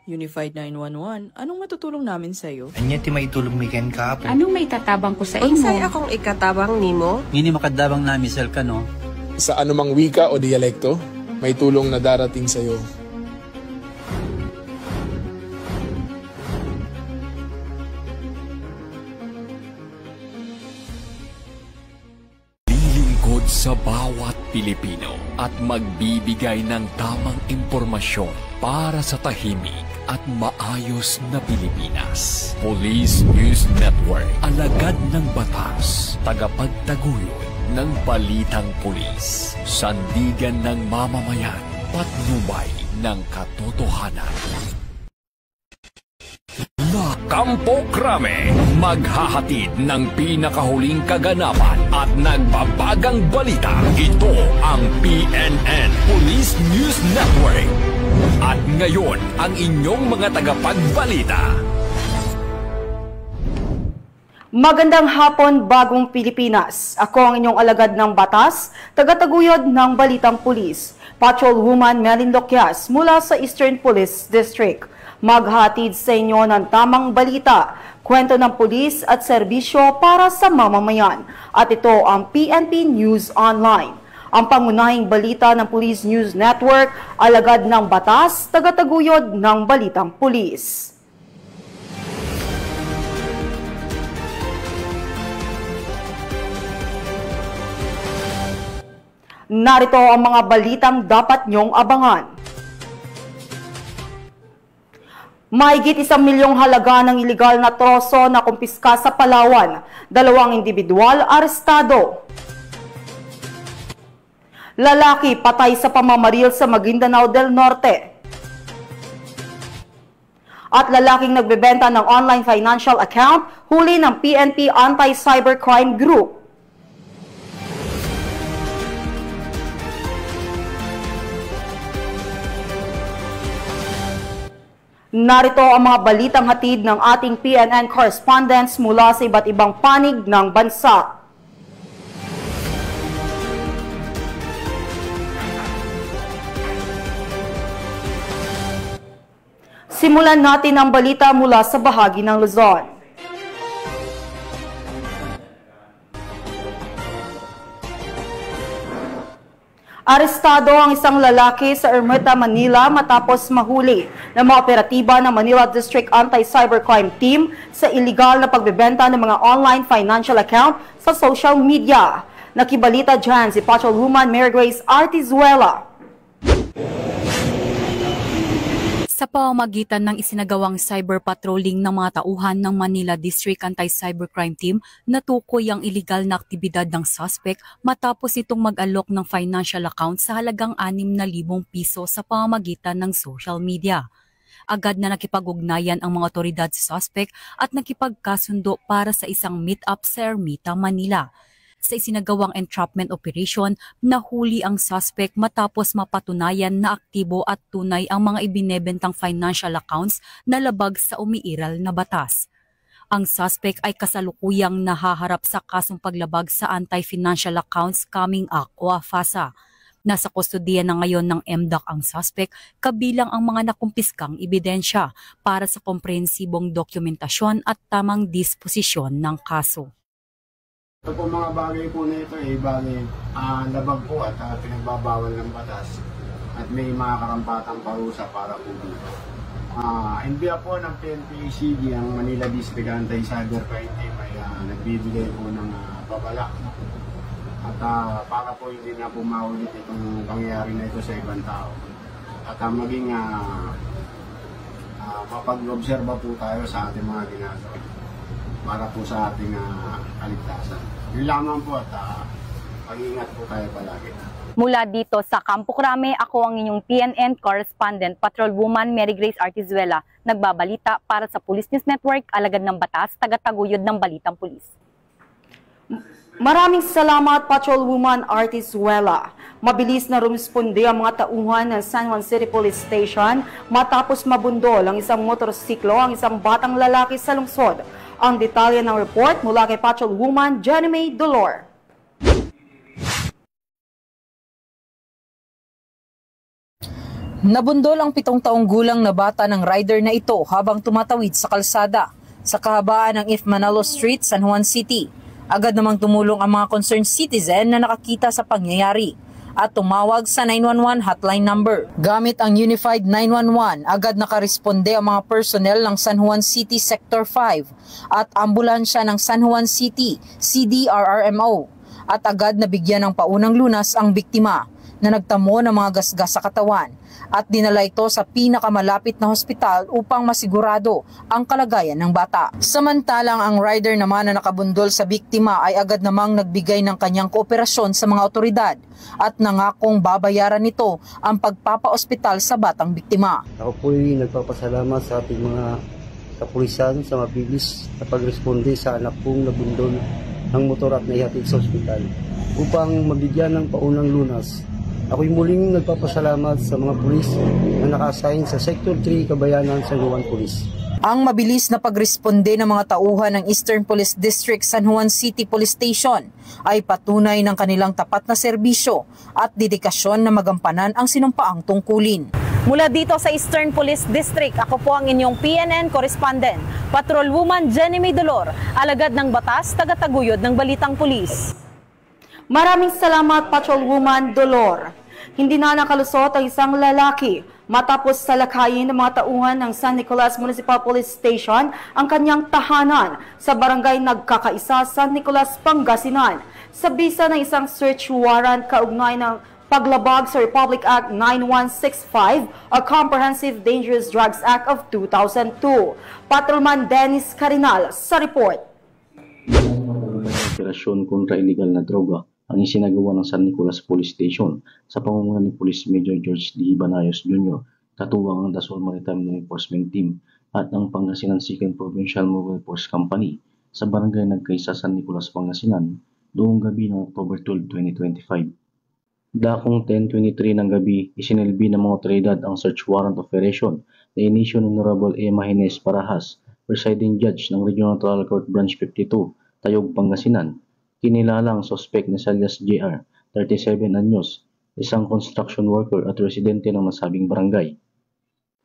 Unified 911, anong matutulong namin sa'yo? Anya ti maitulong mi ken kapo. Anong may tatabang ko sa imo? Unsay akong ikatabang nimo? Ngini makadabang nami sel ka no. Sa anumang wika o dialekto, may tulong na darating sa iyo. Lilingkod sa bawat Pilipino at magbibigay ng tamang impormasyon para sa tahimik at maayos na Pilipinas. Police News Network, alagad ng batas, tagapagtaguyod ng balitang pulis, sandigan ng mamamayan, patnubay ng katotohanan. La Campo Crame, maghahatid ng pinakahuling kaganapan at nagbabagang balita. Ito ang PNN Police News Network. At ngayon, ang inyong mga tagapagbalita. Magandang hapon, Bagong Pilipinas. Ako ang inyong alagad ng batas, tagataguyod ng Balitang Pulis, Patrolwoman Melin Loquias mula sa Eastern Police District. Maghatid sa inyo ng tamang balita, kwento ng pulis at serbisyo para sa mamamayan. At ito ang PNP News Online. Ang pangunahing balita ng Police News Network, alagad ng batas, tagataguyod ng Balitang Pulis. Narito ang mga balitang dapat nyong abangan. Mahigit 1 milyong halaga ng iligal na troso na kumpiska sa Palawan. 2 individual arestado. Lalaki patay sa pamamaril sa Maguindanao del Norte. At lalaking nagbebenta ng online financial account, huli ng PNP Anti-Cybercrime Group. Narito ang mga balitang hatid ng ating PNN correspondents mula sa iba't ibang panig ng bansa. Simulan natin ang balita mula sa bahagi ng Luzon. Arestado ang isang lalaki sa Ermita, Manila matapos mahuli ng mga operatiba ng Manila District Anti-Cybercrime Team sa iligal na pagbebenta ng mga online financial account sa social media. Nakibalita dyan si Patrolwoman Mary Grace Artizuela. Sa pamamagitan ng isinagawang cyber patrolling ng mga tauhan ng Manila District Anti-Cybercrime Team, natukoy ang iligal na aktibidad ng suspect matapos itong mag-alok ng financial account sa halagang 6,000 piso sa pamamagitan ng social media. Agad na nakipag-ugnayan ang mga otoridad sa suspect at nakipagkasundo para sa isang meet-up sa Ermita, Manila. Sa isinagawang entrapment operation, nahuli ang suspect matapos mapatunayan na aktibo at tunay ang mga ibinebentang financial accounts na labag sa umiiral na batas. Ang suspect ay kasalukuyang nahaharap sa kasong paglabag sa Anti-Financial Accounts Coming Act o AFASA. Nasa kustodiya na ngayon ng MDAC ang suspect, kabilang ang mga nakumpiskang ebidensya para sa komprehensibong dokumentasyon at tamang disposisyon ng kaso. Ito po mga bagay po na ito bagay labag po at pinagbabawal ng batas at may mga karampatang parusa para po dito. NBIA po ng PNP-ACD, ang Manila District Anti-Cybercrime Team ay nagbibigay po ng babala at para po hindi na po maulit itong pangyayari na ito sa ibang tao at maging mapag-obserba po tayo sa ating mga ginagawa para po sa ating kaligtasan. Yun lamang po at mag-ingat po tayo palagi. Mula dito sa Campo Crame, ako ang inyong PNN correspondent, Patrolwoman Mary Grace Artizuela, nagbabalita para sa Police News Network, alagad ng batas, tagataguyod ng Balitang Pulis. Maraming salamat, Patrolwoman Artizuela. Mabilis na rumisponde ang mga tauhan ng San Juan City Police Station matapos mabundol ang isang motorsiklo ang isang batang lalaki sa lungsod. Ang detalye ng report mula kay Patrolwoman Jenny May Dolor. Nabundol ang 7 taong gulang na bata ng rider na ito habang tumatawid sa kalsada sa kahabaan ng Ifmanalo Street, San Juan City. Agad namang tumulong ang mga concerned citizen na nakakita sa pangyayari at tumawag sa 911 hotline number. Gamit ang Unified 911, agad nakaresponde ang mga personnel ng San Juan City Sector 5 at ambulansya ng San Juan City CDRRMO at agad nabigyan ng paunang lunas ang biktima na nagtamo ng mga gasgas sa katawan at dinala ito sa pinakamalapit na hospital upang masigurado ang kalagayan ng bata. Samantalang ang rider naman na nakabundol sa biktima ay agad namang nagbigay ng kanyang kooperasyon sa mga otoridad at nangakong babayaran nito ang pagpapaospital sa batang biktima. Ako po'y nagpapasalamat sa ating mga kapulisan sa mabilis na pagresponde sa anak kong nabundol ng motor at naihatid sa ospital upang mabigyan ng paunang lunas. Ako'y muling nagpapasalamat sa mga pulis na naka-assign sa Sector 3 Kabayanan San Juan Police. Ang mabilis na pagresponde ng mga tauhan ng Eastern Police District San Juan City Police Station ay patunay ng kanilang tapat na serbisyo at dedikasyon na magampanan ang sinumpaang tungkulin. Mula dito sa Eastern Police District, ako po ang inyong PNN correspondent, Patrolwoman Jenny May Dolor, alagad ng batas, tagataguyod ng Balitang Pulis. Maraming salamat, Patrolwoman Dolor. Hindi na nakalusot ang isang lalaki matapos salakayin ng mga tauhan ng San Nicolas Municipal Police Station ang kanyang tahanan sa barangay Nagkakaisa, San Nicolas, Pangasinan. Sa bisa ng isang search warrant kaugnay ng paglabag sa Republic Act 9165 o Comprehensive Dangerous Drugs Act of 2002. Patrolman Dennis Carinal sa report. Operasyon kontra illegal na droga ang isinagawa ng San Nicolas Police Station sa pamumuno ni Police Major George D. Banayos Jr., katuwang ang Dasol Maritime Law Enforcement Team at ang Pangasinan 2nd Provincial Mobile Force Company sa barangay Nagkaisa, San Nicolas, Pangasinan noong gabi ng October 12, 2025. Dakong 10:23 ng gabi, isinilbi ng mga otoridad ang search warrant operation na inisyo ng Honorable Emma Hines Parahas, Presiding Judge ng Regional Trial Court Branch 52, Tayog, Pangasinan. Kinilala ang suspect na Elias Jr., 37 anyos, isang construction worker at residente ng nasabing barangay.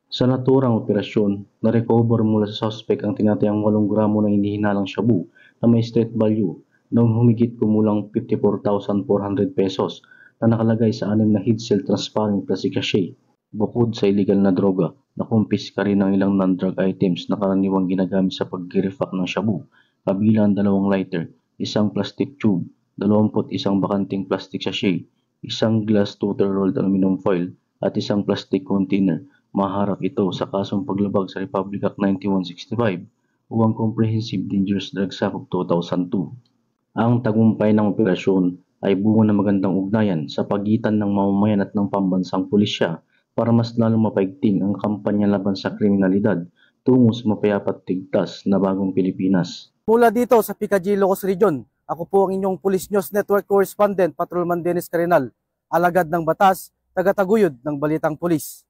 Sa naturang operasyon, na-recover mula sa suspect ang tinatayang 8 gramo ng inihinalang shabu na may street value na humigit kumulang 54,400 pesos na nakalagay sa 6 na head-seal transparent plastic sachet. Bukod sa illegal na droga, nakumpiska rin ng ilang non-drug items na karaniwang ginagamit sa pag-refact ng shabu, kabilang 2 lighter, isang plastic tube, 21 bakanting plastic sachet, isang glass total rolled aluminum foil, at isang plastic container. Maharap ito sa kasong paglabag sa Republic Act 9165 o ang Comprehensive Dangerous Drugs Act of 2002. Ang tagumpay ng operasyon ay bunga ng magandang ugnayan sa pagitan ng mamamayan at ng pambansang pulisya para mas lalong mapaigting ang kampanya laban sa kriminalidad tungo sa mapayapat tigtas na bagong Pilipinas. Mula dito sa PKG Ilocos Region, ako po ang inyong Police News Network Correspondent, Patrolman Dennis Carinal, alagad ng batas, tagataguyod ng Balitang Pulis.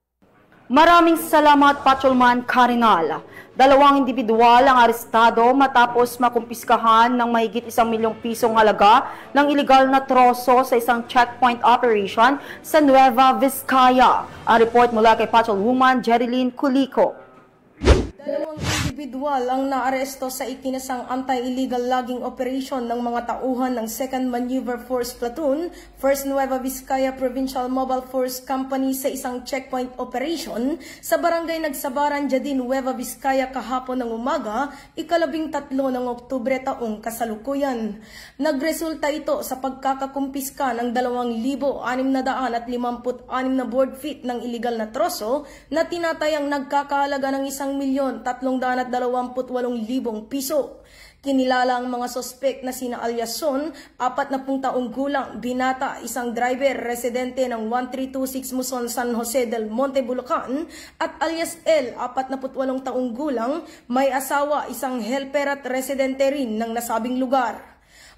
Maraming salamat, Patrolman Carinal. 2 individual ang arestado matapos makumpiskahan ng mahigit 1 milyong pisong halaga ng iligal na troso sa isang checkpoint operation sa Nueva Vizcaya. Ang report mula kay Patrolwoman Jerilyn Culico. 2 individual ang naaresto sa ikinasang anti-illegal logging operation ng mga tauhan ng 2nd Maneuver Force Platoon, 1st Nueva Vizcaya Provincial Mobile Force Company sa isang checkpoint operation sa barangay Nagsabaran, Jadin, Nueva Vizcaya kahapon ng umaga, 13 ng Oktubre taong kasalukuyan. Nagresulta ito sa pagkakakumpiska ng 2,656 na board feet ng illegal na troso na tinatayang nagkakahalaga ng 1,328,000 piso. Kinilala ang mga sospek na sina Aliason, 40 taong gulang, binata, isang driver, residente ng 1326 Muson, San Jose del Monte, Bulacan, at alias L, 48 taong gulang, may asawa, isang helper at residente rin ng nasabing lugar.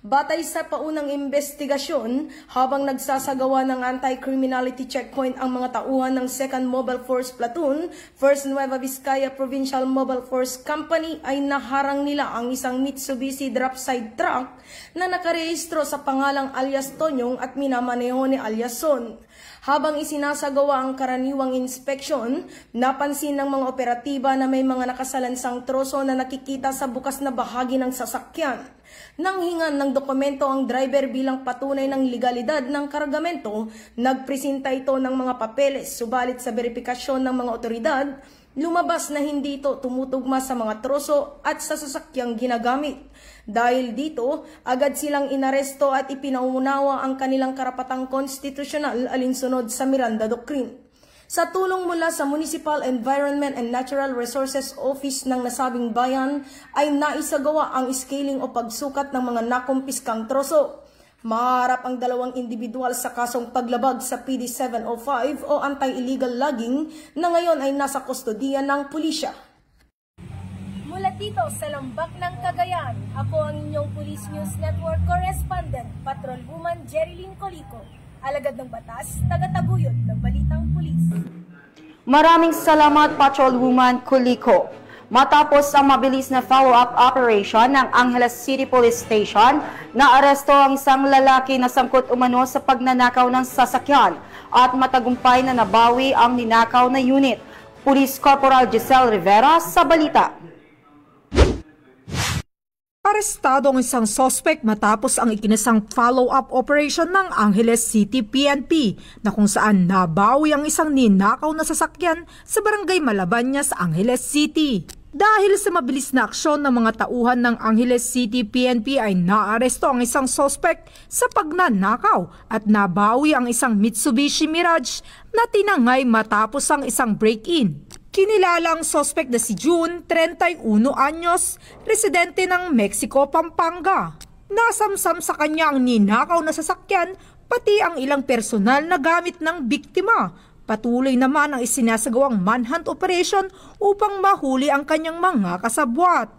Batay sa paunang investigasyon, habang nagsasagawa ng anti-criminality checkpoint ang mga tauhan ng 2nd Mobile Force Platoon, 1st Nueva Vizcaya Provincial Mobile Force Company ay naharang nila ang isang Mitsubishi dropside truck na nakarehistro sa pangalang alias Tonyong at minamaneho ni alias Son. Habang isinasagawa ang karaniwang inspeksyon, napansin ng mga operatiba na may mga nakasalansang troso na nakikita sa bukas na bahagi ng sasakyan. Nang hingan ng dokumento ang driver bilang patunay ng legalidad ng kargamento, nagpresenta ito ng mga papeles, subalit sa verifikasyon ng mga otoridad, lumabas na hindi ito tumutugma sa mga troso at sa sasakyang ginagamit. Dahil dito, agad silang inaresto at ipinauunawa ang kanilang karapatang konstitusyonal alinsunod sa Miranda Doctrine. Sa tulong mula sa Municipal Environment and Natural Resources Office ng nasabing bayan, ay naisagawa ang scaling o pagsukat ng mga nakumpiskang troso. Maharap ang dalawang individual sa kasong paglabag sa PD 705 o anti-illegal logging na ngayon ay nasa kustodiya ng pulisya. Mula dito sa Lambak ng Cagayan, ako ang inyong Police News Network Correspondent, Patrolwoman Jerilyn Colico, alagad ng batas, tagataguyod ng Balitang Pulis. Maraming salamat, Patrolwoman Colico. Matapos ang mabilis na follow-up operation ng Angeles City Police Station, naaresto ang isang lalaki na sangkot umano sa pagnanakaw ng sasakyan at matagumpay na nabawi ang ninakaw na unit. Police Corporal Giselle Rivera sa balita. Arestado ang isang suspect matapos ang ikinasang follow-up operation ng Angeles City PNP na kung saan nabawi ang isang ninakaw na sasakyan sa barangay Malabañas, Angeles City. Dahil sa mabilis na aksyon ng mga tauhan ng Angeles City PNP ay naaresto ang isang suspect sa pagnanakaw at nabawi ang isang Mitsubishi Mirage na tinangay matapos ang isang break-in. Kinilala ang suspect na si June, 31 anyos, residente ng Mexico, Pampanga. Nasamsam sa kanya ang ninakaw na sasakyan, pati ang ilang personal na gamit ng biktima. Patuloy naman ang isinasagawang manhunt operation upang mahuli ang kanyang mga kasabwat.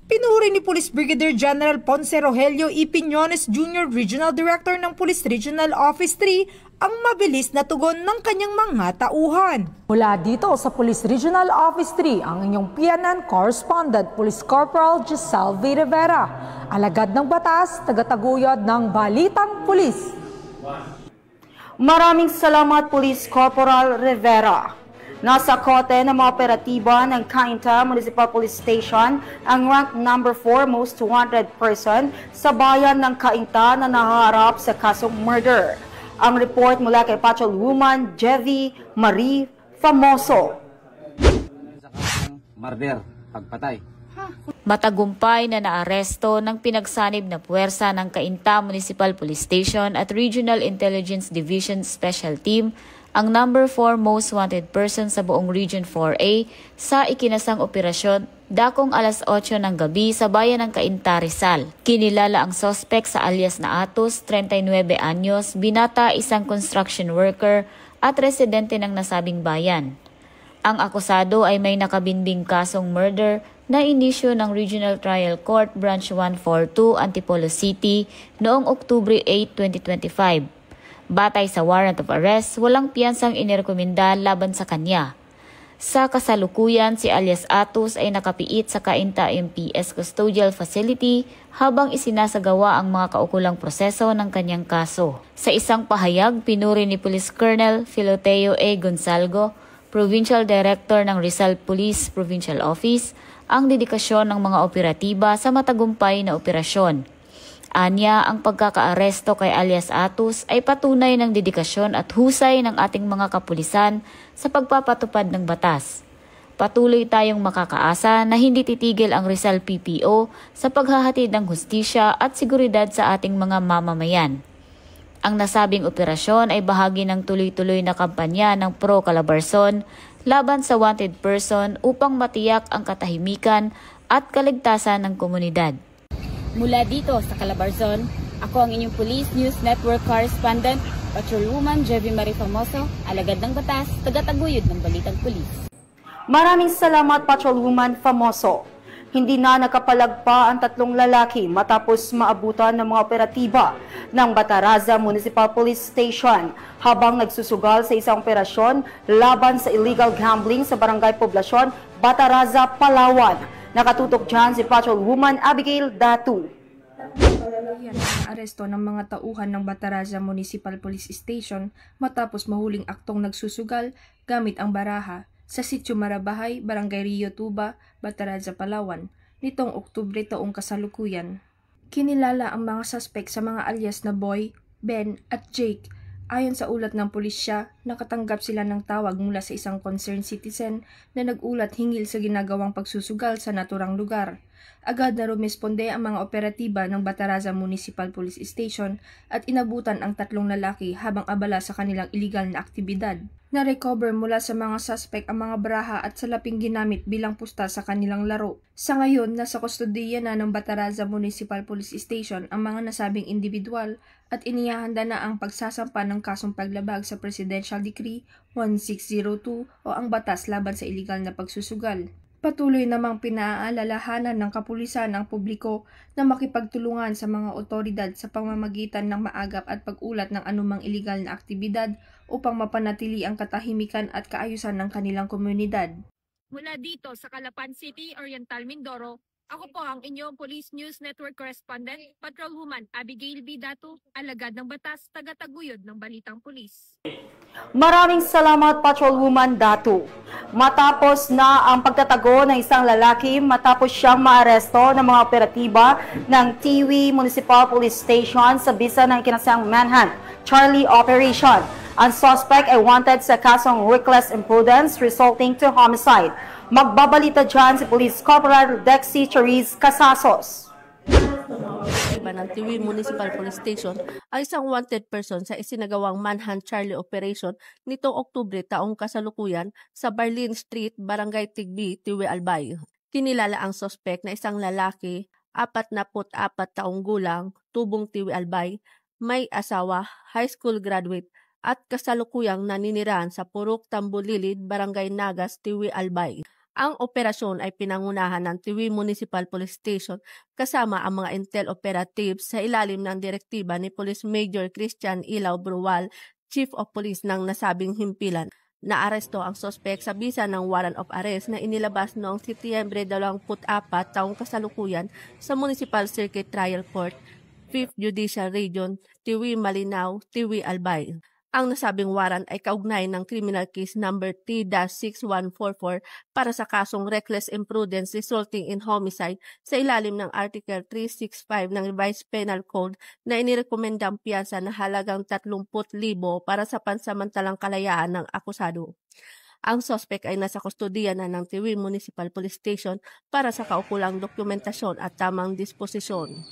Pinuri ni Police Brigadier General Ponce Rogelio E. Piñones Jr., Regional Director ng Police Regional Office 3, ang mabilis na tugon ng kanyang mga tauhan. Mula dito sa Police Regional Office 3, ang inyong PNN Correspondent, Police Corporal Giselle V. Rivera, alagad ng batas, tagataguyod ng Balitang Pulis. Maraming salamat, Police Corporal Rivera. Nasa kote ng mga operatiba ng Cainta Municipal Police Station ang rank number 4 most wanted person sa bayan ng Cainta na naharap sa kasong murder. Ang report mula kay Patrolwoman Jevi Marie Famoso. Murder, pagpatay. Matagumpay na naaresto ng pinagsanib na puwersa ng Cainta Municipal Police Station at Regional Intelligence Division Special Team ang number 4 most wanted person sa buong Region 4A sa ikinasang operasyon dakong alas 8 ng gabi sa bayan ng Cainta, Rizal. Kinilala ang suspect sa alias na Atos, 39 anyos, binata, isang construction worker at residente ng nasabing bayan. Ang akusado ay may nakabinbing kasong murder na inisyo ng Regional Trial Court Branch 142, Antipolo City noong Oktubre 8, 2025. Batay sa warrant of arrest, walang piyansang inirekomenda laban sa kanya. Sa kasalukuyan, si alias Atos ay nakapiit sa Cainta MPS Custodial Facility habang isinasagawa ang mga kaukulang proseso ng kanyang kaso. Sa isang pahayag, pinuri ni Police Colonel Filoteo A. Gonzalgo, Provincial Director ng Rizal Police Provincial Office, ang dedikasyon ng mga operatiba sa matagumpay na operasyon. Anya, ang pagkakaaresto kay alias Atos ay patunay ng dedikasyon at husay ng ating mga kapulisan sa pagpapatupad ng batas. Patuloy tayong makakaasa na hindi titigil ang Rizal PPO sa paghahatid ng hustisya at seguridad sa ating mga mamamayan. Ang nasabing operasyon ay bahagi ng tuloy-tuloy na kampanya ng Pro Calabarzon laban sa wanted person upang matiyak ang katahimikan at kaligtasan ng komunidad. Mula dito sa Calabarzon, ako ang inyong Police News Network Correspondent, Patrolwoman Jevi Marie Famoso, alagad ng batas, tagataguyod ng Balitang Pulis. Maraming salamat, Patrolwoman Famoso. Hindi na nakapalagpa ang 3 lalaki matapos maabutan ng mga operatiba ng Bataraza Municipal Police Station habang nagsusugal sa isang operasyon laban sa illegal gambling sa Barangay Poblasyon, Bataraza, Palawan. Nakatutok dyan si Patrolwoman Abigail Datu. Yan ang aresto ng mga tauhan ng Bataraza Municipal Police Station matapos mahuling aktong nagsusugal gamit ang baraha sa Sitio Marabahay, Barangay Rio Tuba, Bataraza, Palawan, nitong Oktubre taong kasalukuyan. Kinilala ang mga suspect sa mga alias na Boy, Ben at Jake. Ayon sa ulat ng pulisya, nakatanggap sila ng tawag mula sa isang concerned citizen na nag-ulat hingil sa ginagawang pagsusugal sa naturang lugar. Agad na rumisponde ang mga operatiba ng Bataraza Municipal Police Station at inabutan ang 3 lalaki habang abala sa kanilang iligal na aktibidad. Na-recover mula sa mga suspect ang mga baraha at salaping ginamit bilang pusta sa kanilang laro. Sa ngayon, nasa kustodiya na ng Bataraza Municipal Police Station ang mga nasabing individual at inihahanda na ang pagsasampa ng kasong paglabag sa Presidential Decree 1602 o ang batas laban sa iligal na pagsusugal. Patuloy namang pinaalalahanan ng kapulisan ang publiko na makipagtulungan sa mga otoridad sa pamamagitan ng maagap at pag-ulat ng anumang iligal na aktibidad upang mapanatili ang katahimikan at kaayusan ng kanilang komunidad. Mula dito sa Calapan City, Oriental Mindoro, ako po ang inyong Police News Network Correspondent, Patrolwoman Abigail B. Datu, alagad ng batas, tagataguyod ng Balitang Pulis. Maraming salamat, Patrolwoman Datu. Matapos na ang pagtatago ng isang lalaki matapos siyang maaresto ng mga operatiba ng Tiwi Municipal Police Station sa bisa ng ikinasang Manhunt Charlie Operation. Ang suspect ay wanted sa kasong reckless imprudence resulting to homicide. Magbabalita dyan si Police Corporal Dexy Chariz Casasos. Ng Tiwi Municipal Police Station ay isang wanted person sa isinagawang Manhunt Charlie Operation nitong Oktubre taong kasalukuyan sa Barlin Street, Barangay Tigbi, Tiwi, Albay. Kinilala ang suspect na isang lalaki, 44 taong gulang, tubong Tiwi, Albay, may asawa, high school graduate at kasalukuyang naninirahan sa Purok Tambulilid, Barangay Nagas, Tiwi, Albay. Ang operasyon ay pinangunahan ng Tiwi Municipal Police Station kasama ang mga intel operatives sa ilalim ng direktiba ni Police Major Christian Ilaw Bruwal, Chief of Police ng nasabing himpilan. Naaresto ang suspect sa bisa ng warrant of arrest na inilabas noong Setyembre 24 taong kasalukuyan sa Municipal Circuit Trial Court, 5th Judicial Region, Tiwi, Malinaw, Tiwi, Albay. Ang nasabing warrant ay kaugnay ng criminal case number T-6144 para sa kasong reckless imprudence resulting in homicide sa ilalim ng Article 365 ng Revised Penal Code na inirekomendang piyansa na halagang 30,000 para sa pansamantalang kalayaan ng akusado. Ang suspect ay nasa kustodiya na ng Tiwi Municipal Police Station para sa kaukulang dokumentasyon at tamang disposisyon.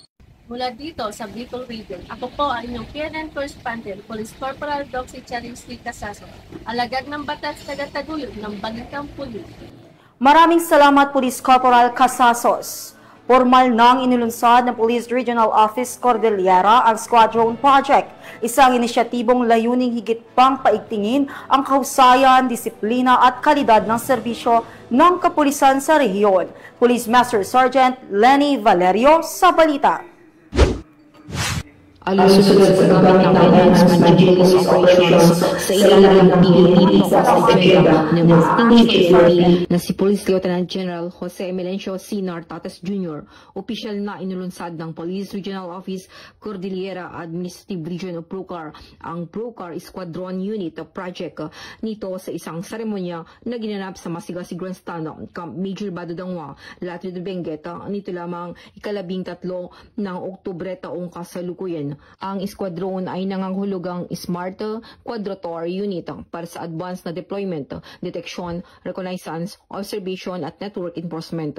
Mula dito sa Bicol Region, ako po ang inyong PNN Correspondent, Police Corporal Dexy Chariz Casasos, alagad ng batas, tagataguyod ng Balitang Pulis. Maraming salamat, Police Corporal Casasos. Formal nang inilunsad ng Police Regional Office Cordillera ang Squadron Project, isang inisyatibong layuning higit pang paigtingin ang kahusayan, disiplina at kalidad ng serbisyo ng kapulisan sa rehiyon. Police Master Sergeant Lenny Valerio sa balita. Alusunod sa gagamit ng enhancement police operations sa ilalim ng PNP sa agenda ng distinguished PNP na si Police Lieutenant General Jose Melencio C. Nartates Jr., opisyal na inulunsad ng Police Regional Office Cordillera Administrative Region of Procar ang Procar Squadron Unit Project nito sa isang seremonya na ginanap sa Masigasig Grandstand Camp Major Badudangwa, Latri de Benguet nito lamang 13 ng Oktubre taong kasalukuyan. Ang esquadron ay nangangahulugang Smart Quadrator Unit para sa advanced na deployment, detection, reconnaissance, observation at network enforcement.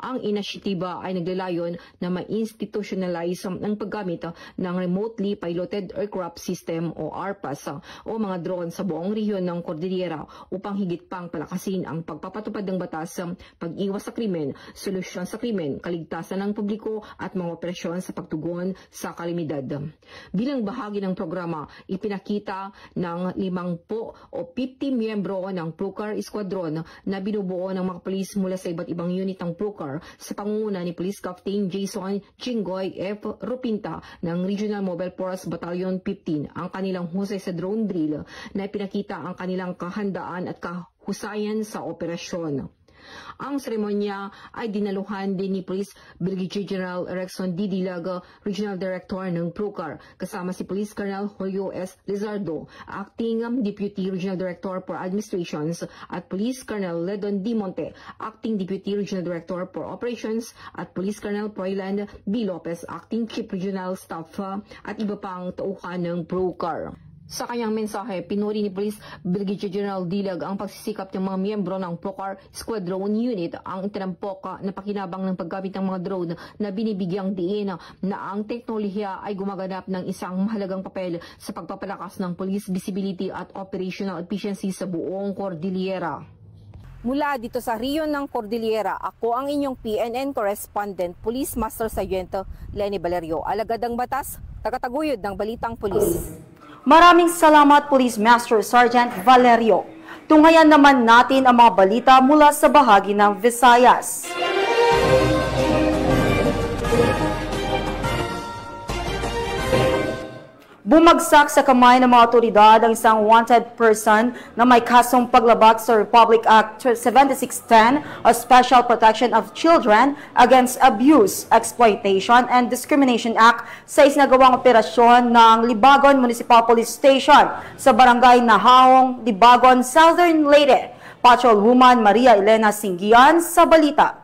Ang inisyatiba ay naglalayon na ma-institutionalize ang paggamit ng Remotely Piloted Aircraft System o RPAS o mga drone sa buong rehiyon ng Cordillera upang higit pang palakasin ang pagpapatupad ng batas, pag-iwas sa krimen, solusyon sa krimen, kaligtasan ng publiko at mga operasyon sa pagtugon sa kalamidad. Bilang bahagi ng programa, ipinakita ng 50 o 50 miyembro ng Procar Squadron na binubuo ng mga pulis mula sa iba't ibang unit ng Procar sa pangunguna ni Police Captain Jason Chingoy F. Rupinta ng Regional Mobile Force Battalion 15 ang kanilang husay sa drone drill na ipinakita ang kanilang kahandaan at kahusayan sa operasyon. Ang seremonya ay dinaluhan din ni Police Brigadier General Erexon D. Dilag, Regional Director ng Procar, kasama si Police Colonel Julio S. Lizardo, Acting Deputy Regional Director for Administrations, at Police Colonel Ledon D. Monte, Acting Deputy Regional Director for Operations, at Police Colonel Proyland B. Lopez, Acting Chief Regional Staff, at iba pang tauhan ng Procar. Sa kanyang mensahe, pinuri ni Police Brigadier General Dilag ang pagsisikap ng mga miyembro ng Procar Squadron Unit ang itinampok na pakinabang ng paggamit ng mga drone na binibigyang diin na ang teknolohiya ay gumaganap ng isang mahalagang papel sa pagpapalakas ng police visibility at operational efficiency sa buong Cordillera. Mula dito sa Riyon ng Cordillera, ako ang inyong PNN correspondent, Police Master Sargento Lenny Valerio, alagad ng batas, tagataguyod ng Balitang Pulis. Maraming salamat, Police Master Sergeant Valerio. Tunghayan naman natin ang mga balita mula sa bahagi ng Visayas. Bumagsak sa kamay ng mga otoridad ang isang wanted person na may kasong paglabag sa Republic Act 7610 o Special Protection of Children Against Abuse, Exploitation, and Discrimination Act sa isinagawang operasyon ng Libagon Municipal Police Station sa Barangay Nahaong, Libagon, Southern Leyte. Patrolwoman Maria Elena Singgian sa balita.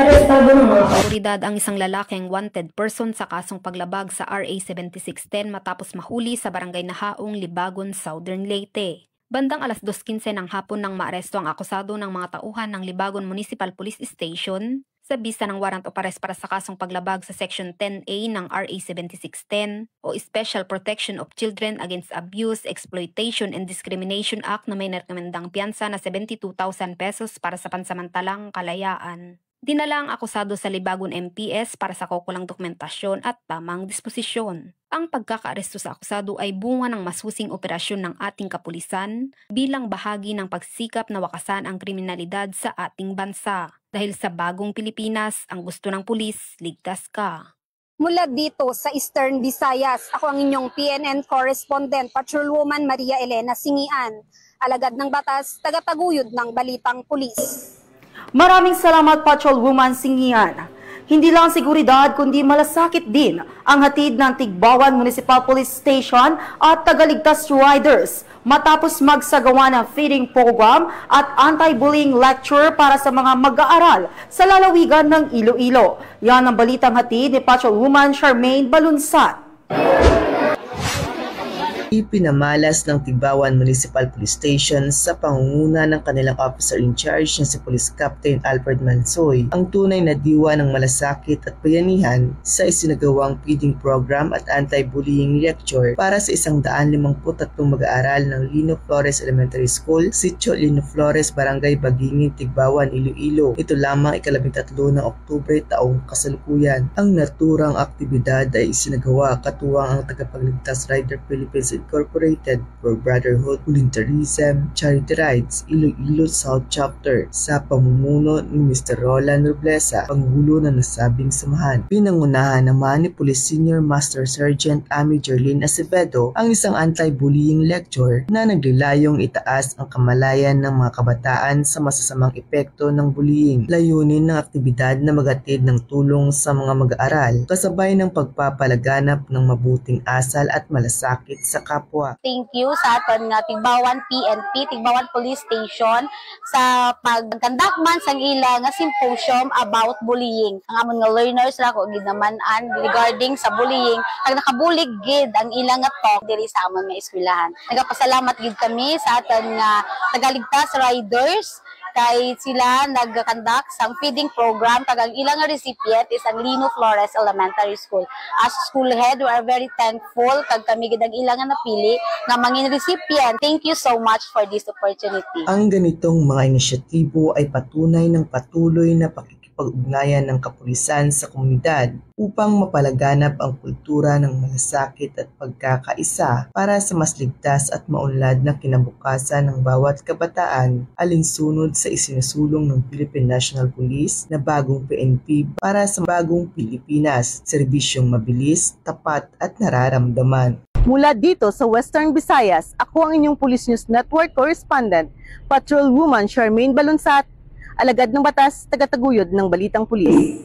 Arestado ng mga otoridad ang isang lalaking wanted person sa kasong paglabag sa RA 7610 matapos mahuli sa Barangay Nahaong, Libagon, Southern Leyte. Bandang alas 2:15 ng hapon nang maaresto ang akusado ng mga tauhan ng Libagon Municipal Police Station sa bisa ng warrant of arrest para sa kasong paglabag sa Section 10A ng RA 7610 o Special Protection of Children Against Abuse, Exploitation, and Discrimination Act na may narekomendang piyansa na 72,000 pesos para sa pansamantalang kalayaan. Dinala ang akusado sa Libagon MPS para sa kaukulang dokumentasyon at tamang disposisyon. Ang pagkakaaresto sa akusado ay bunga ng masusing operasyon ng ating kapulisan bilang bahagi ng pagsisikap na wakasan ang kriminalidad sa ating bansa. Dahil sa bagong Pilipinas, ang gusto ng pulis, ligtas ka. Mula dito sa Eastern Visayas, ako ang inyong PNN correspondent, Patrolwoman Maria Elena Singian, alagad ng batas, tagataguyod ng Balitang Pulis. Maraming salamat, Patrolwoman Singian. Hindi lang seguridad kundi malasakit din ang hatid ng Tigbawan Municipal Police Station at tagaligtas riders matapos magsagawa ng feeding program at anti-bullying lecture para sa mga mag-aaral sa lalawigan ng Iloilo. Yan ang balitang hatid ni Patrolwoman Charmaine Balunsat. Ipinamalas ng Tigbawan Municipal Police Station sa pangunguna ng kanilang officer in charge na si Police Captain Alfred Mansoy ang tunay na diwa ng malasakit at bayanihan sa isinagawang feeding program at anti-bullying lecture para sa 153 mag-aaral ng Lino Flores Elementary School, Sitio Lino Flores, Barangay Bagingin, Tigbawan, Iloilo. Ito lamang ika-13 ng Oktubre taong kasalukuyan. Ang naturang aktibidad ay isinagawa katuwang ang tagapagligtas Rider Philippines Incorporated for Brotherhood, Volunteerism, Charity Rides, Iloilo South Chapter sa pamumuno ni Mr. Roland Roblesa, Pangulo ng nasabing samahan. Pinangunahan naman ni Police Senior Master Sergeant Amy Jerlyn Acevedo ang isang anti-bullying lecture na naglilayong itaas ang kamalayan ng mga kabataan sa masasamang epekto ng bullying. Layunin ng aktibidad na maghatid ng tulong sa mga mag-aaral kasabay ng pagpapalaganap ng mabuting asal at malasakit sa kapwa. Thank you sa aton nga Tigbawan PNP, Tigbawan Police Station sa pagkandak man sang ila nga symposium about bullying. Ang amon nga learners ra ko gid naman-an regarding sa bullying, ang nakabulig gid ang ila nga talk diri sa amon nga eskwelahan. Nagapasalamat gid kami sa aton nga tagaligtas riders kay sila nagkandak sang feeding program kag ang ilang recipient is ang Lino Flores Elementary School. As school head, we are very thankful kag kami gid ang ilang napili nga mangin recipient. Thank you so much for this opportunity. Ang ganitong mga inisyatibo ay patunay ng patuloy na pakikipag-ugnayan ng kapulisan sa komunidad upang mapalaganap ang kultura ng malasakit at pagkakaisa para sa mas ligtas at maunlad na kinabukasan ng bawat kabataan, alinsunod sa isinusulong ng Philippine National Police na bagong PNP para sa bagong Pilipinas, serbisyong mabilis, tapat at nararamdaman. Mula dito sa Western Visayas, ako ang inyong Police News Network correspondent, Patrolwoman Charmaine Balunsat, alagad ng batas, tagataguyod ng Balitang Pulis.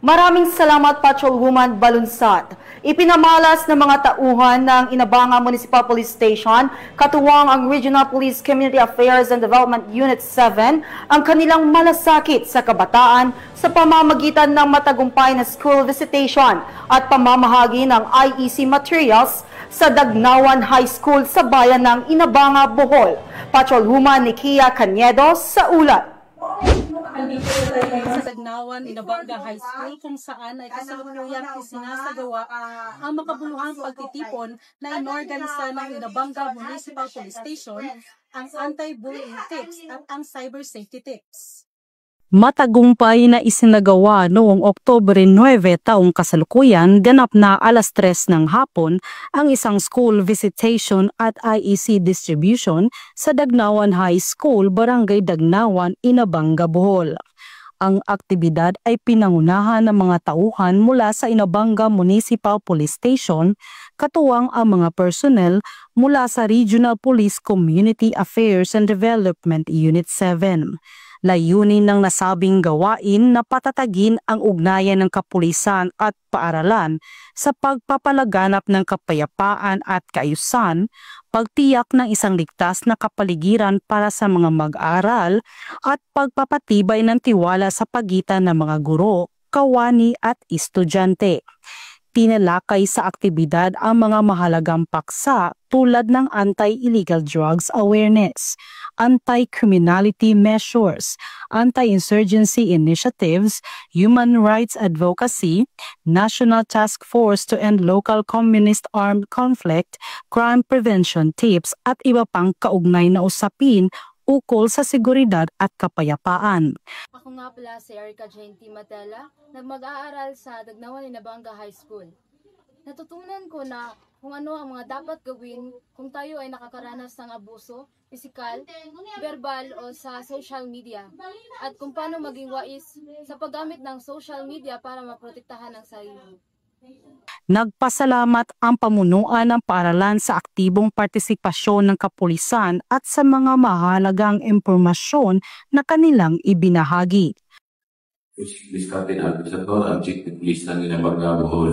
Maraming salamat, Patrolwoman Balunsat. Ipinamalas ng mga tauhan ng Inabanga Municipal Police Station, katuwang ang Regional Police Community Affairs and Development Unit 7, ang kanilang malasakit sa kabataan sa pamamagitan ng matagumpay na school visitation at pamamahagi ng IEC materials sa Dagnawan High School sa bayan ng Inabanga, Bohol. Patrolwoman Nikia Caniedo sa ulat. Andito tayo sa Dagnawan, Inabanga High School kung saan ay kasalukuyang isinasagawa ang makabuluhang pagtitipon na inorganisa ng Inabanga Municipal Police Station, ang anti-bullying tips at ang cyber safety tips. Matagumpay na isinagawa noong Oktubre 9 taong kasalukuyan, ganap na 3:00 ng hapon ang isang school visitation at IEC distribution sa Dagnawan High School, Barangay Dagnawan, Inabanga, Bohol. Ang aktibidad ay pinangunahan ng mga tauhan mula sa Inabanga Municipal Police Station, katuwang ang mga personnel mula sa Regional Police Community Affairs and Development Unit 7. Layunin ng nasabing gawain na patatagin ang ugnayan ng kapulisan at paaralan sa pagpapalaganap ng kapayapaan at kaayusan, pagtiyak ng isang ligtas na kapaligiran para sa mga mag-aaral at pagpapatibay ng tiwala sa pagitan ng mga guro, kawani at estudyante. Tinalakay sa aktibidad ang mga mahalagang paksa tulad ng anti-illegal drugs awareness, anti-criminality measures, anti-insurgency initiatives, human rights advocacy, National Task Force to End Local Communist Armed Conflict, crime prevention tips at iba pang kaugnay na usapin ukol sa seguridad at kapayapaan. Ako nga pala si Erica Jane T. Matela, nagmag-aaral sa Dagnawan Inabanga High School. Natutunan ko na kung ano ang mga dapat gawin kung tayo ay nakakaranas ng abuso, pisikal, verbal o sa social media, at kung paano maging wais sa paggamit ng social media para maprotektahan ang sarili. Nagpasalamat ang pamunuan ng paaralan sa aktibong partisipasyon ng kapulisan at sa mga mahalagang impormasyon na kanilang ibinahagi. Police Captain Albert Sator, ang Chief of Police ng Inabanga, Bohol.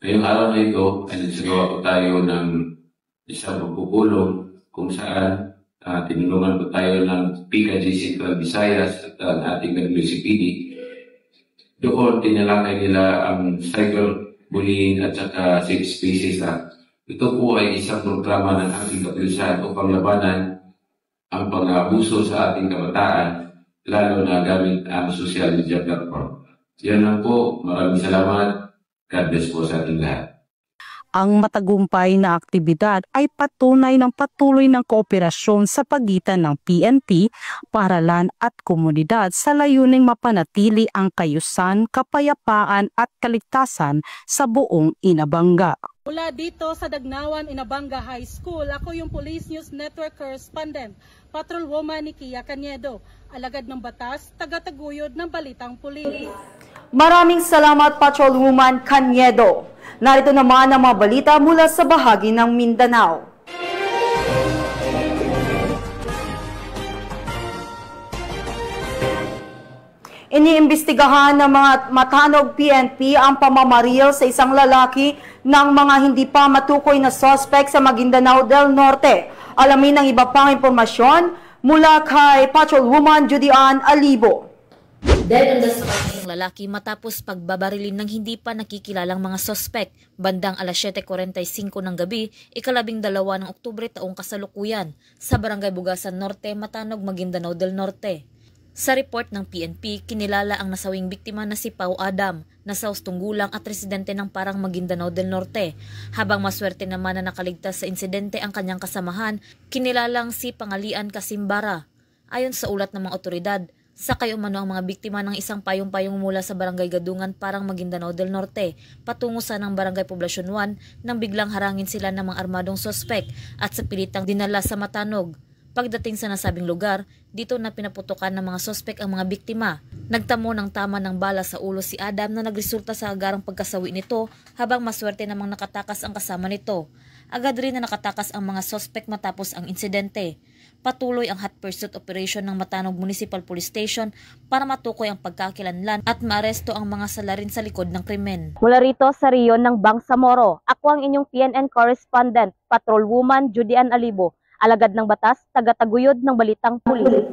Ngayong araw na ito ay nagsagawa po tayo ng isang pagpupulong kung saan tinulungan po tayo ng PKG Central Visayas at ang ating WCPD. Doon tinalakay nila ang cyberbullying at saka safe spaces act. Ito po ay isang programa ng ating kapulisan upang labanan ang pang-abuso sa ating kabataan, lalo na gamit ang social media platform. Yan lang po. Maraming salamat. God bless po sa ating lahat. Ang matagumpay na aktibidad ay patunay ng patuloy ng kooperasyon sa pagitan ng PNP, paaralan at komunidad sa layuning mapanatili ang kaayusan, kapayapaan at kaligtasan sa buong Inabanga. Mula dito sa Dagnawan Inabanga High School, ako yung Police News Network correspondent, Patrolwoman Nikia Caniedo, alagad ng batas, tagataguyod ng Balitang Pulis. Maraming salamat, Patrolwoman Caniedo. Narito naman ang mga balita mula sa bahagi ng Mindanao. Iniimbestigahan ng mga matanog PNP ang pamamaril sa isang lalaki ng mga hindi pa matukoy na suspect sa Maguindanao del Norte. Alamin ang iba pang impormasyon mula kay Patrolwoman Judy Ann Alibo. Dead on the spot ng lalaki matapos pagbabarilin ng hindi pa nakikilalang mga sospek bandang alas 7:45 ng gabi, ika-12 ng Oktubre taong kasalukuyan sa Barangay Bugasan Norte, Matanog, Maguindanao del Norte. Sa report ng PNP, kinilala ang nasawing biktima na si Pau Adam, nasaus tunggulang at residente ng Parang, Maguindanao del Norte. Habang maswerte naman na nakaligtas sa insidente ang kanyang kasamahan, kinilalang si Pangalian Kasimbara. Ayon sa ulat ng mga otoridad, Sakay umano ang mga biktima ng isang payong-payong mula sa Barangay Gadungan parang Maguindanao del Norte, patungo sa ng Barangay Poblacion 1 nang biglang harangin sila ng mga armadong sospek at sa pilitang dinala sa Matanog. Pagdating sa nasabing lugar, dito na pinaputukan ng mga sospek ang mga biktima. Nagtamo ng tama ng bala sa ulo si Adam na nagresulta sa agarang pagkasawi nito habang maswerte namang nakatakas ang kasama nito. Agad rin na nakatakas ang mga sospek matapos ang insidente. Patuloy ang hot pursuit operation ng Matanog Municipal Police Station para matukoy ang pagkakilanlan at maaresto ang mga salarin sa likod ng krimen. Mula rito sa riyon ng Bangsamoro, ako ang inyong PNN correspondent, Patrolwoman Judy Ann Alibo, alagad ng batas, taga-taguyod ng Balitang Pulis.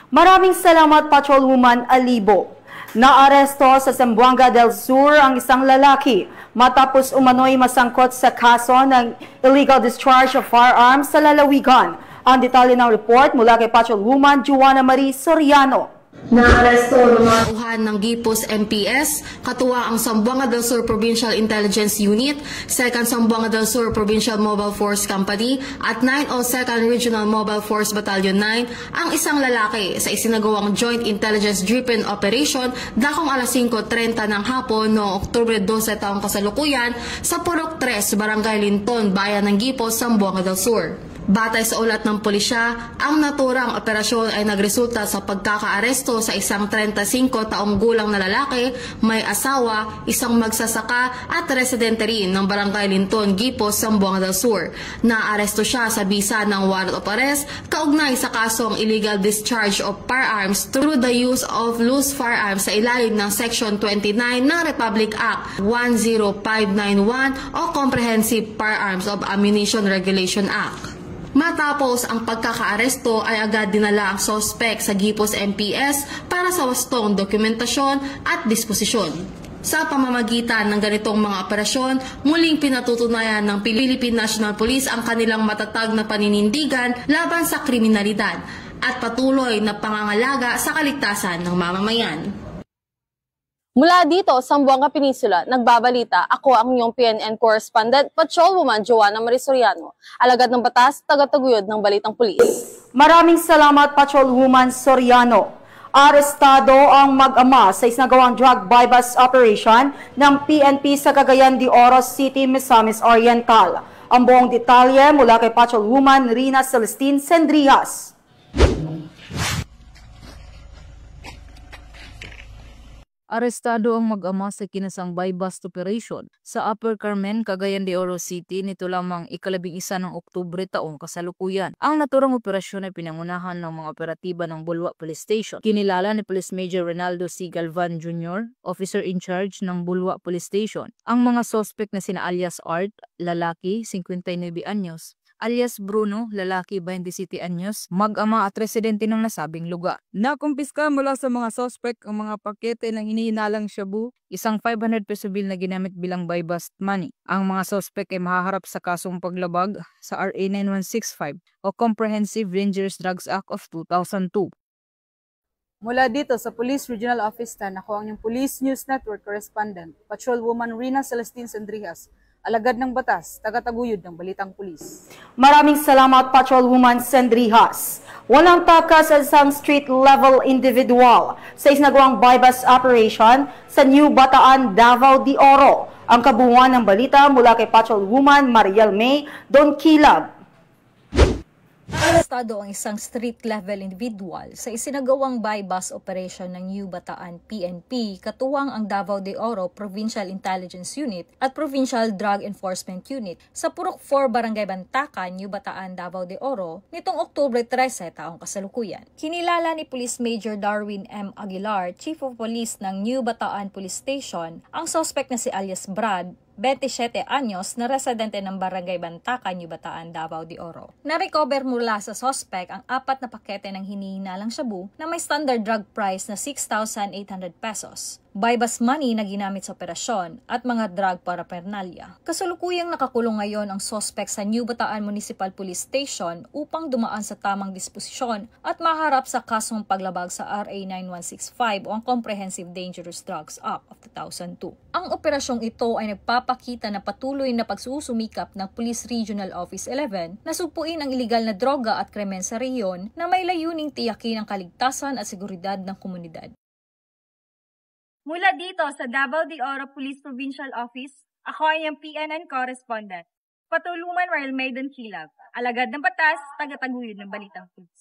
Maraming salamat, Patrolwoman Alibo. Naaresto sa Zamboanga del Sur ang isang lalaki matapos umano'y masangkot sa kaso ng illegal discharge of firearms sa lalawigan. Ang detalye ng report mula kay Patrolwoman Joanna Marie Soriano. Naaresto ng mga tauhan ng Gipos MPS, katuwa ang Zamboanga del Sur Provincial Intelligence Unit, 2nd Zamboanga del Sur Provincial Mobile Force Company at 902nd Regional Mobile Force Battalion 9 ang isang lalaki sa isinagawang Joint Intelligence Driven Operation dakong alas 5:30 ng hapon noong Oktubre 12 taong kasalukuyan sa Purok 3, Barangay Linton, Bayan ng Gipos, Zamboanga del Sur. Batay sa ulat ng pulisya, ang naturang operasyon ay nagresulta sa pagkakaaresto sa isang 35 taong gulang na lalaki, may asawa, isang magsasaka at residente rin ng Barangay Linton, Gipos, Zamboanga del Sur. Naaresto siya sa bisa ng warrant of arrest kaugnay sa kasong illegal discharge of firearms through the use of loose firearms sa ilalim ng Section 29 ng Republic Act 10591 o Comprehensive Firearms of Ammunition Regulation Act. Matapos ang pagkakaaresto ay agad dinala ang sospek sa Gipos MPS para sa wastong dokumentasyon at disposisyon. Sa pamamagitan ng ganitong mga operasyon, muling pinatutunayan ng Philippine National Police ang kanilang matatag na paninindigan laban sa kriminalidad at patuloy na pangangalaga sa kaligtasan ng mamamayan. Mula dito, Zamboanga Peninsula, nagbabalita, ako ang inyong PNN correspondent, Patrolwoman Joanna Marie Soriano, alagad ng batas, taga-taguyod ng Balitang Pulis. Maraming salamat, Patrolwoman Soriano. Arestado ang mag-ama sa isinagawang drug bypass operation ng PNP sa Cagayan de Oro City, Misamis Oriental. Ang buong detalye mula kay Patrolwoman Rina Celestine Sendrias. Arestado ang mag-ama sa kinasang bypass operation sa Upper Carmen, Cagayan de Oro City nito lamang ika-11 ng Oktubre taong kasalukuyan. Ang naturang operasyon ay pinangunahan ng mga operatiba ng Bulwa Police Station. Kinilala ni Police Major Ronaldo C. Galvan Jr., officer in charge ng Bulwa Police Station. Ang mga sospek na sina alias Art, lalaki, 59 anyos, alias Bruno, lalaki 27 anyos, mag-ama at residente ng nasabing lugar. Nakumpiska mula sa mga sospek ang mga pakete ng hinihinalang shabu, isang 500 peso bill na ginamit bilang buy-bust money. Ang mga sospek ay mahaharap sa kasong paglabag sa RA 9165 o Comprehensive Dangerous Drugs Act of 2002. Mula dito sa Police Regional Office 10, ako ang inyong Police News Network correspondent, Patrolwoman Rina Celestine Sendrias, alagad ng batas, taga-taguyod ng Balitang Pulis. Maraming salamat, Patrolwoman Sendrias. Walang takas sa isang street-level individual sa isinagawang bypass operation sa New Bataan, Davao de Oro. Ang kabuuan ng balita mula kay Patrolwoman Mariel May Donquilab. Arestado ang isang street-level individual sa isinagawang bypass operation ng New Bataan PNP, katuwang ang Davao de Oro Provincial Intelligence Unit at Provincial Drug Enforcement Unit sa Purok 4 Barangay Bantacan, New Bataan, Davao de Oro nitong Oktubre 13 taong kasalukuyan. Kinilala ni Police Major Darwin M. Aguilar, Chief of Police ng New Bataan Police Station, ang suspect na si alias Brad, 27 anyos na residente ng Barangay Bantacan, New Bataan, Davao de Oro. Na-recover mula sa suspect ang 4 na pakete ng hinihinalang shabu na may standard drug price na 6,800 pesos. Buy-bust money na ginamit sa operasyon at mga drug paraphernalia. Kasalukuyang nakakulong ngayon ang suspect sa New Bataan Municipal Police Station upang dumaan sa tamang disposisyon at maharap sa kasong paglabag sa RA 9165 o ang Comprehensive Dangerous Drugs Act of 2002. Ang operasyong ito ay nagpapakita na patuloy na pagsusumikap ng Police Regional Office 11 na sugpuin ang iligal na droga at krimen sa rehiyon na may layuning tiyakin ang kaligtasan at seguridad ng komunidad. Mula dito sa Davao de Oro Police Provincial Office, ako ay ang PNN correspondent. Patulungan Royal Maiden Kilab, alagad ng batas, tagataguyod ng balitang pulis.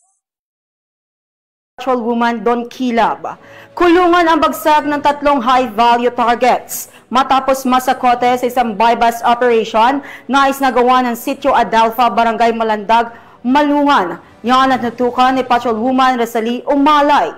Patrolwoman Don Kilab, kulungan ang bagsak ng 3 high-value targets matapos masakote sa isang buy-bust operation na isinagawa ng Sitio Adelfa, Barangay Malandag, Malungan. Yan at natukan ni Patrolwoman Rosalie Umalay.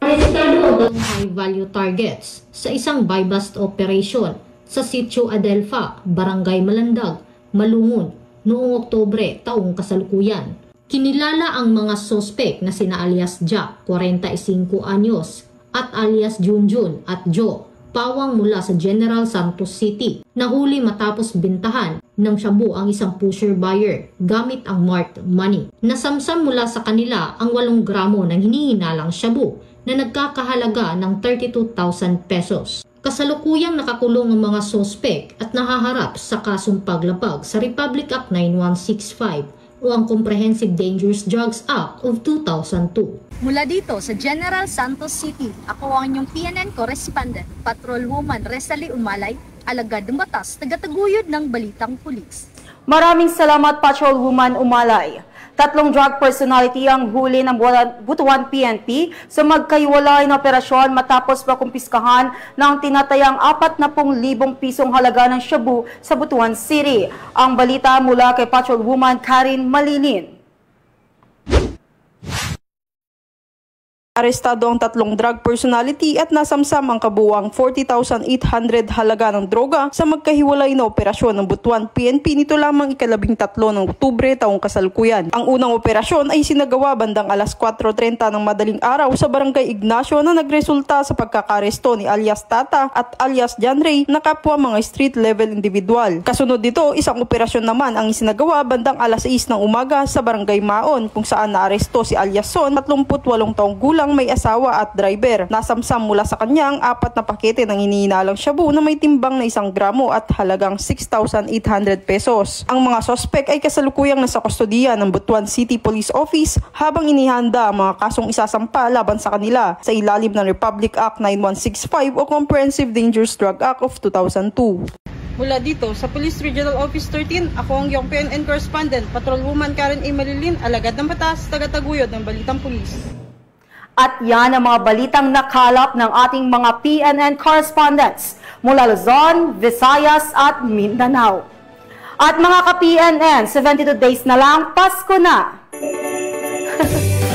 Arestado ang high-value targets sa isang buy-bust operation sa Sitio Adelfa, Barangay Malandag, Malungon, noong Oktubre taong kasalukuyan. Kinilala ang mga sospek na sina alias Jack, 45 anyos, at alias Junjun at Joe, pawang mula sa General Santos City. Nahuli matapos bintahan ng shabu ang isang pusher buyer gamit ang marked money. Nasamsam mula sa kanila ang 8 gramo ng hinihinalang shabu na nagkakahalaga ng 32,000 pesos. Kasalukuyang nakakulong ang mga sospek at nahaharap sa kasong paglabag sa Republic Act 9165 o ang Comprehensive Dangerous Drugs Act of 2002. Mula dito sa General Santos City, ako ang inyong PNN correspondent, Patrolwoman Rosalie Umalay, alagad ng batas, tagataguyod ng balitang pulis. Maraming salamat, Patrolwoman Umalay. 3 drug personality ang huli ng Butuan PNP sa magkahiwalay na operasyon matapos makumpiskahan ng tinatayang 40,000 pisong halaga ng shabu sa Butuan City. Ang balita mula kay Patrolwoman Karin Malilin. Arestado ang 3 drug personality at nasamsam ang kabuuang 40,800 halaga ng droga sa magkahiwalay na operasyon ng Butuan PNP nito lamang ika-13 ng Oktubre taong kasalukuyan. Ang unang operasyon ay sinagawa bandang alas 4:30 ng madaling araw sa Barangay Ignacio na nagresulta sa pagkakaresto ni alias Tata at alias John Ray na kapwa mga street level individual. Kasunod dito, isang operasyon naman ang isinagawa bandang alas 6 ng umaga sa Barangay Maon kung saan naaresto si alias Son, 38 taong gulang, may asawa at driver. Nasamsam mula sa kanya ang 4 na pakete ng hinihinalang shabu na may timbang na 1 gramo at halagang 6,800 pesos. Ang mga sospek ay kasalukuyang nasa kustodiya ng Butuan City Police Office habang inihanda ang mga kasong isasampa laban sa kanila sa ilalim ng Republic Act 9165 o Comprehensive Dangerous Drug Act of 2002. Mula dito sa Police Regional Office 13, ako ang iyong PNN correspondent, Patrolwoman Karen A. Malilin, alagad ng batas, tagataguyod ng balitang pulis. At yan ang mga balitang nakalap ng ating mga PNN correspondents mula Luzon, Visayas at Mindanao. At mga ka-PNN, 72 days na lang, Pasko na!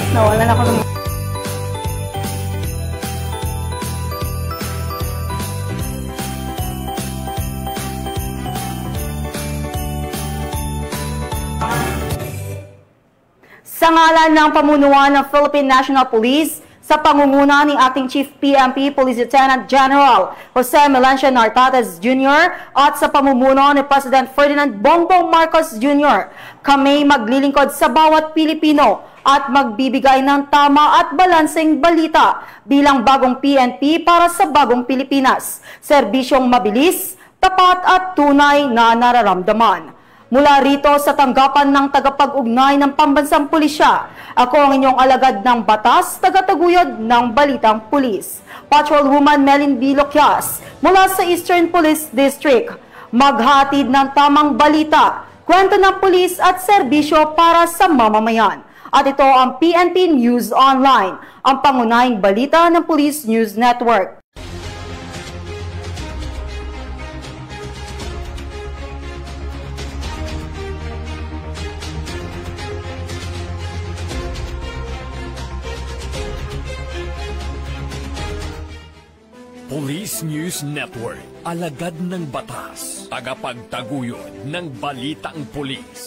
Nawalan ako ng... Sa ngalan ng pamunuan ng Philippine National Police, sa pangunguna ni Acting Chief PNP Police Lieutenant General Jose Melencio Nartates Jr. at sa pamumuno ni President Ferdinand Bongbong Marcos Jr., kami maglilingkod sa bawat Pilipino at magbibigay ng tama at balanseng balita bilang bagong PNP para sa bagong Pilipinas. Serbisyong mabilis, tapat at tunay na nararamdaman. Mula rito sa tanggapan ng tagapag-ugnay ng Pambansang Pulisya, ako ang inyong alagad ng batas, tagataguyod ng Balitang Pulis. Patrolwoman Melin B. Loquias mula sa Eastern Police District. Maghatid ng tamang balita, kwento ng pulis at serbisyo para sa mamamayan. At ito ang PNP News Online, ang pangunahing balita ng Police News Network. Police News Network, alagad ng batas, tagapagtaguyod ng balitang pulis.